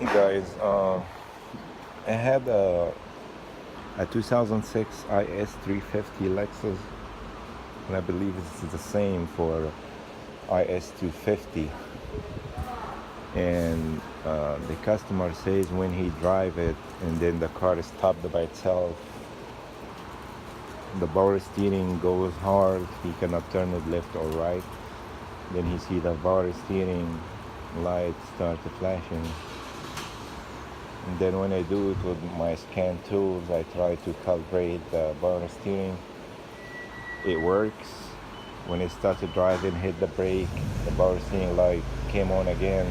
Hey guys, I had a 2006 IS350 Lexus, and I believe it's the same for IS250. And the customer says when he drive it and then the car is stopped by itself, the power steering goes hard, he cannot turn it left or right. Then he see the power steering light start flashing. And then when I do it with my scan tools, I try to calibrate the power steering. It works. When I started driving, hit the brake, the power steering light came on again.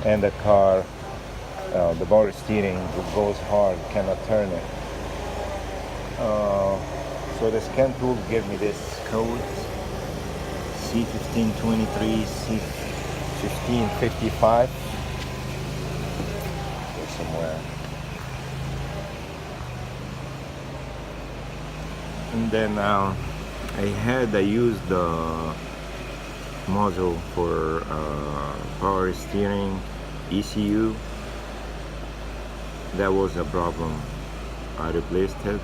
And the car, the power steering goes hard, cannot turn it. So the scan tool gave me this code, C1523 C1555. Somewhere. And then I used the module for power steering ECU. That was a problem. I replaced it.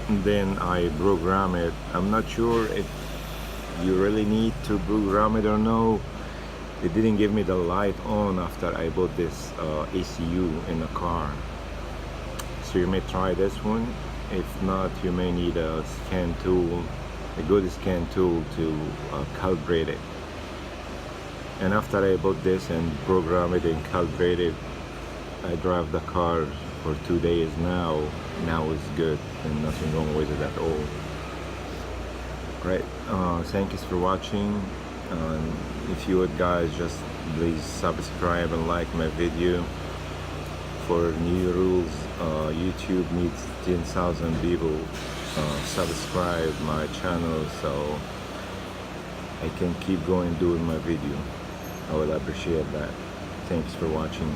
And then I program it. I'm not sure if you really need to program it or no. It didn't give me the light on after I bought this ECU in the car. So you may try this one. If not, you may need a scan tool, a good scan tool to calibrate it. And after I bought this and program it and calibrate it, I drive the car for 2 days now. Now it's good and nothing wrong with it at all. Right, thank you for watching. If you would guys just please subscribe and like my video. For new rules, YouTube needs 10,000 people subscribe my channel so I can keep going doing my video. I would appreciate that. Thanks for watching.